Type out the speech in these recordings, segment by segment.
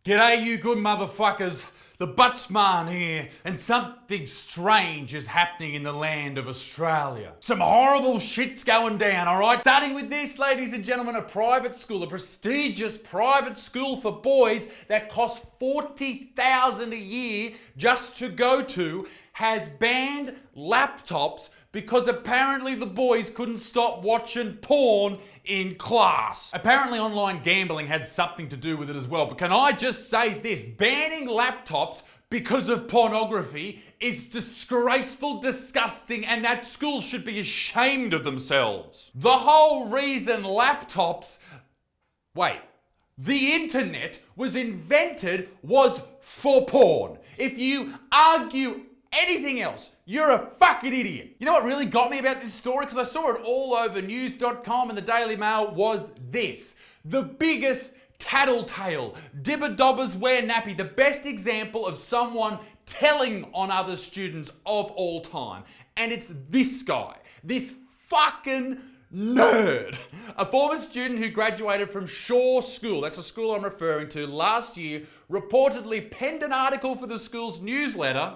G'day you good motherfuckers, the Buttsman here, and something strange is happening in the land of Australia. Some horrible shit's going down, alright? Starting with this, ladies and gentlemen, a private school, a prestigious private school for boys that costs $40,000 a year just to go to, has banned laptops because apparently the boys couldn't stop watching porn in class. Apparently online gambling had something to do with it as well, but can I just say this, banning laptops because of pornography is disgraceful, disgusting, and that schools should be ashamed of themselves. The whole reason the internet was invented was for porn. If you argue anything else, you're a fucking idiot. You know what really got me about this story? Because I saw it all over news.com and the Daily Mail was this. The biggest tattletale, dibber-dobbers wear nappy, the best example of someone telling on other students of all time. And it's this guy, this fucking nerd. A former student who graduated from Shaw School, that's the school I'm referring to, last year, reportedly penned an article for the school's newsletter.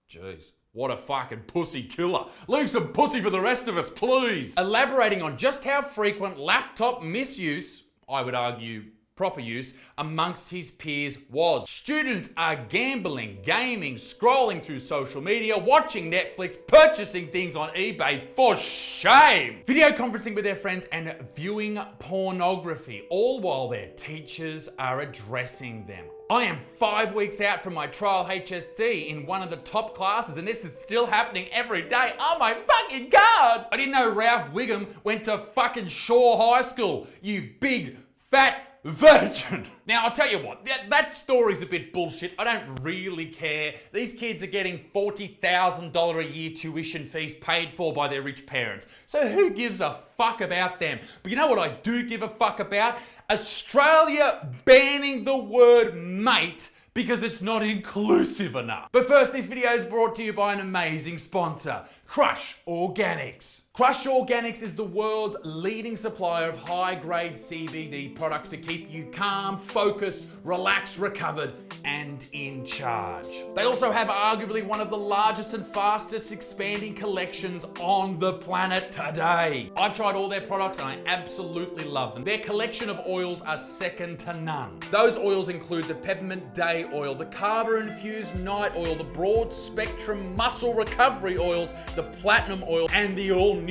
Jeez, what a fucking pussy killer. Leave some pussy for the rest of us, please. Elaborating on just how frequent laptop misuse, I would argue proper use, amongst his peers was. Students are gambling, gaming, scrolling through social media, watching Netflix, purchasing things on eBay, for shame. Video conferencing with their friends and viewing pornography, all while their teachers are addressing them. I am 5 weeks out from my trial HSC in one of the top classes and this is still happening every day. Oh my fucking God! I didn't know Ralph Wiggum went to fucking Shaw High School, you big fat virgin. Now I'll tell you what, that story's a bit bullshit. I don't really care. These kids are getting $40,000 a year tuition fees paid for by their rich parents. So who gives a fuck about them? But you know what I do give a fuck about? Australia banning the word mate because it's not inclusive enough. But first, this video is brought to you by an amazing sponsor, Crush Organics. Crush Organics is the world's leading supplier of high-grade CBD products to keep you calm, focused, relaxed, recovered, and in charge. They also have arguably one of the largest and fastest expanding collections on the planet today. I've tried all their products and I absolutely love them. Their collection of oils are second to none. Those oils include the Peppermint Day Oil, the Carver-infused Night Oil, the Broad Spectrum Muscle Recovery Oils, the Platinum Oil, and the all-new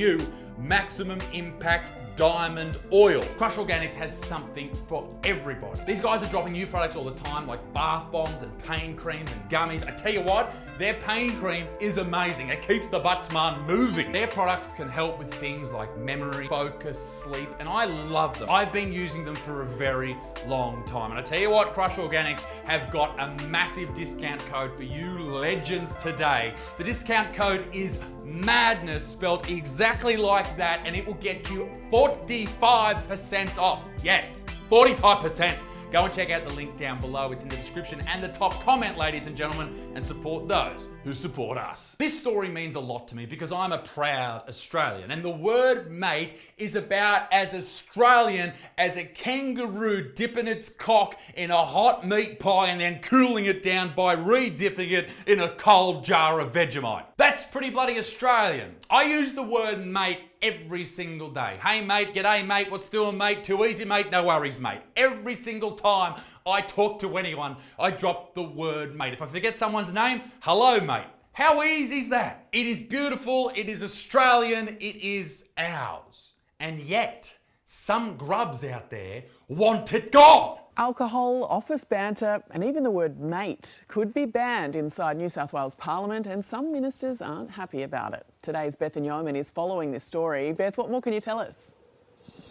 Maximum Impact Diamond Oil. Crush Organics has something for everybody. These guys are dropping new products all the time like bath bombs and pain creams and gummies. I tell you what, their pain cream is amazing. It keeps the Buttsman moving. Their products can help with things like memory, focus, sleep, and I love them. I've been using them for a very long time. And I tell you what, Crush Organics have got a massive discount code for you legends today. The discount code is MADNESS, spelled exactly like that, and it will get you 45% off. Yes, 45%. Go and check out the link down below. It's in the description and the top comment, ladies and gentlemen, and support those who support us. This story means a lot to me because I'm a proud Australian, and the word mate is about as Australian as a kangaroo dipping its cock in a hot meat pie and then cooling it down by re-dipping it in a cold jar of Vegemite. That's pretty bloody Australian. I use the word mate every single day. Hey mate, g'day mate, what's doing mate? Too easy mate, no worries mate. Every single time I talk to anyone, I drop the word mate. If I forget someone's name, hello mate. How easy is that? It is beautiful, it is Australian, it is ours. And yet, some grubs out there want it gone. Alcohol, office banter, and even the word mate could be banned inside New South Wales Parliament, and some ministers aren't happy about it. Today's Beth Yeoman is following this story. Beth, what more can you tell us?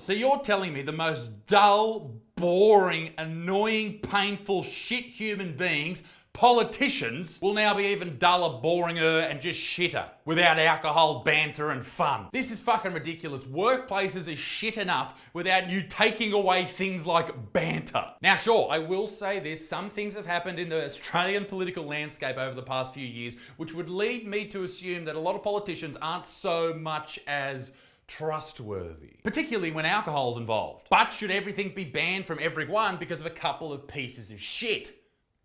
So you're telling me the most dull, boring, annoying, painful shit human beings, politicians, will now be even duller, boringer, and just shitter without alcohol, banter, and fun. This is fucking ridiculous. Workplaces is shit enough without you taking away things like banter. Now, sure, I will say this, some things have happened in the Australian political landscape over the past few years, which would lead me to assume that a lot of politicians aren't so much as trustworthy, particularly when alcohol's involved. But should everything be banned from everyone because of a couple of pieces of shit?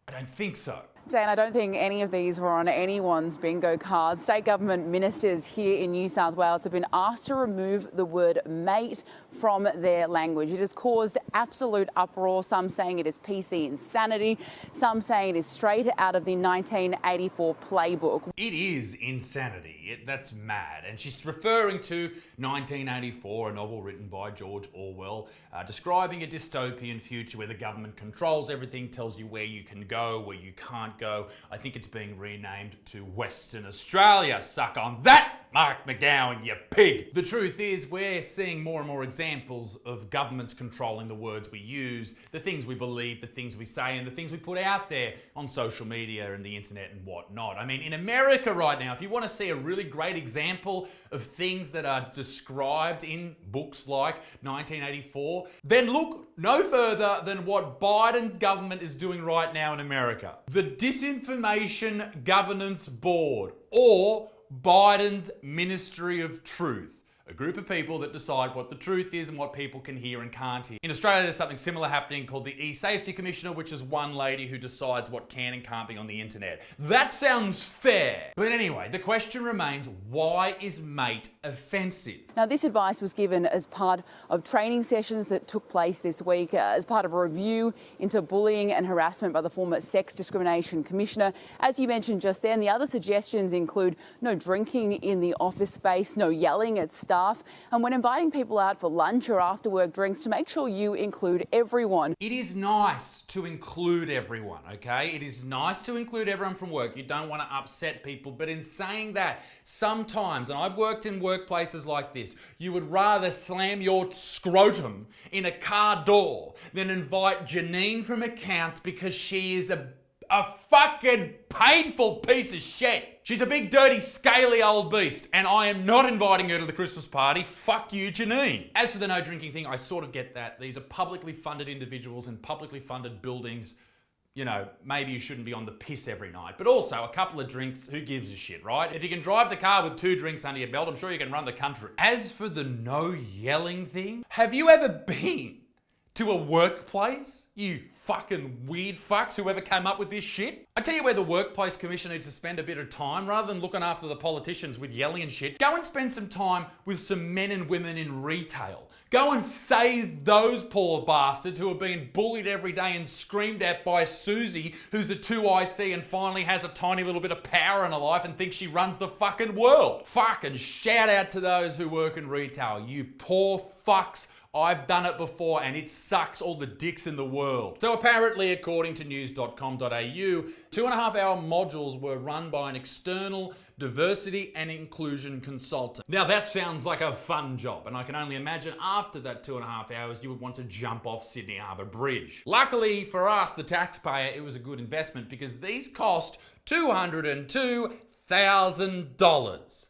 I don't think so. Dan, I don't think any of these were on anyone's bingo card. State government ministers here in New South Wales have been asked to remove the word mate from their language. It has caused absolute uproar, some saying it is PC insanity, some saying it is straight out of the 1984 playbook. It is insanity. That's mad. And she's referring to 1984, a novel written by George Orwell, describing a dystopian future where the government controls everything, tells you where you can go, where you can't go. I think it's being renamed to Western Australia. Suck on that, Mark McGowan, you pig. The truth is, we're seeing more and more examples of governments controlling the words we use, the things we believe, the things we say, and the things we put out there on social media and the internet and whatnot. I mean, in America right now, if you want to see a really great example of things that are described in books like 1984, then look no further than what Biden's government is doing right now in America. The Disinformation Governance Board, or Biden's Ministry of Truth. A group of people that decide what the truth is and what people can hear and can't hear. In Australia, there's something similar happening called the E-Safety Commissioner, which is one lady who decides what can and can't be on the internet. That sounds fair. But anyway, the question remains, why is mate offensive? Now, this advice was given as part of training sessions that took place this week as part of a review into bullying and harassment by the former Sex Discrimination Commissioner. As you mentioned just then, the other suggestions include no drinking in the office space, no yelling at staff, and when inviting people out for lunch or after work drinks, to make sure you include everyone. It is nice to include everyone, okay? It is nice to include everyone from work. You don't want to upset people, but in saying that, sometimes, and I've worked in workplaces like this, you would rather slam your scrotum in a car door than invite Janine from accounts because she is a fucking painful piece of shit. She's a big, dirty, scaly old beast, and I am not inviting her to the Christmas party. Fuck you, Janine. As for the no drinking thing, I sort of get that. These are publicly funded individuals in publicly funded buildings. You know, maybe you shouldn't be on the piss every night. But also, a couple of drinks, who gives a shit, right? If you can drive the car with 2 drinks under your belt, I'm sure you can run the country. As for the no yelling thing, have you ever been to a workplace? You fucking weird fucks, whoever came up with this shit. I tell you where the workplace commission needs to spend a bit of time, rather than looking after the politicians with yelling and shit. Go and spend some time with some men and women in retail. Go and save those poor bastards who are being bullied every day and screamed at by Susie, who's a 2IC and finally has a tiny little bit of power in her life and thinks she runs the fucking world. Fucking shout out to those who work in retail, you poor fucks. I've done it before and it sucks all the dicks in the world. So apparently, according to news.com.au, 2.5-hour modules were run by an external diversity and inclusion consultant. Now that sounds like a fun job, and I can only imagine after that 2.5 hours you would want to jump off Sydney Harbour Bridge. Luckily for us, the taxpayer, it was a good investment because these cost $202,000.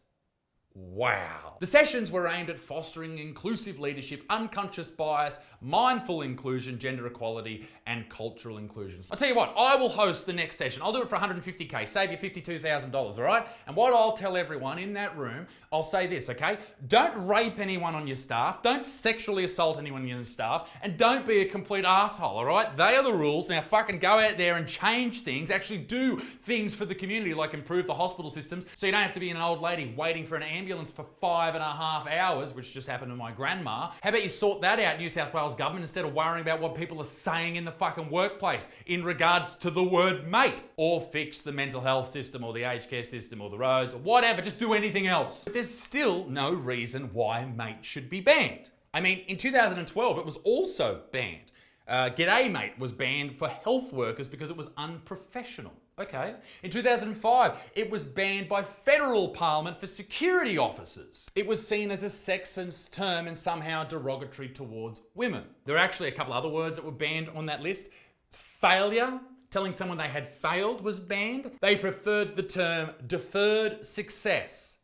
Wow. The sessions were aimed at fostering inclusive leadership, unconscious bias, mindful inclusion, gender equality, and cultural inclusion. I'll tell you what, I will host the next session. I'll do it for $150K, save you $52,000, all right? And what I'll tell everyone in that room, I'll say this, okay? Don't rape anyone on your staff, don't sexually assault anyone on your staff, and don't be a complete asshole, all right? They are the rules. Now fucking go out there and change things, actually do things for the community, like improve the hospital systems, so you don't have to be an old lady waiting for an ambulance for 5.5 hours, which just happened to my grandma. How about you sort that out, New South Wales government, instead of worrying about what people are saying in the fucking workplace in regards to the word mate, or fix the mental health system or the aged care system or the roads or whatever, just do anything else. But there's still no reason why mate should be banned. I mean, in 2012 it was also banned. G'day mate was banned for health workers because it was unprofessional. Okay. In 2005, it was banned by federal parliament for security officers. It was seen as a sexist term and somehow derogatory towards women. There are actually a couple other words that were banned on that list. Failure, telling someone they had failed, was banned. They preferred the term deferred success.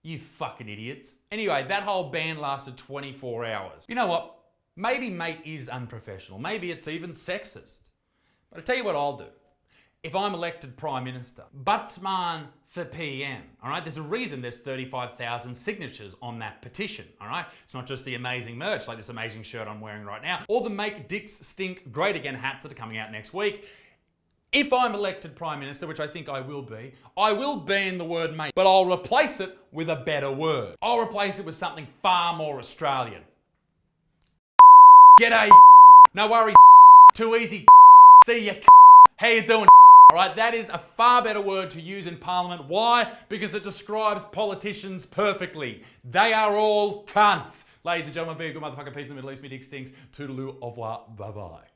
You fucking idiots. Anyway, that whole ban lasted 24 hours. You know what? Maybe mate is unprofessional. Maybe it's even sexist. But I tell you what I'll do. if I'm elected Prime Minister, Buttsman for PM, all right? There's a reason there's 35,000 signatures on that petition, all right? It's not just the amazing merch, like this amazing shirt I'm wearing right now, or the Make Dicks Stink Great Again hats that are coming out next week. If I'm elected Prime Minister, which I think I will ban the word mate, but I'll replace it with a better word. I'll replace it with something far more Australian. G'day, no worries, too easy, see ya, how you doing? All right, that is a far better word to use in Parliament. Why? Because it describes politicians perfectly. They are all cunts. Ladies and gentlemen, be a good motherfucker. Peace in the Middle East. Me dick stinks. Toodaloo. Au revoir. Bye-bye.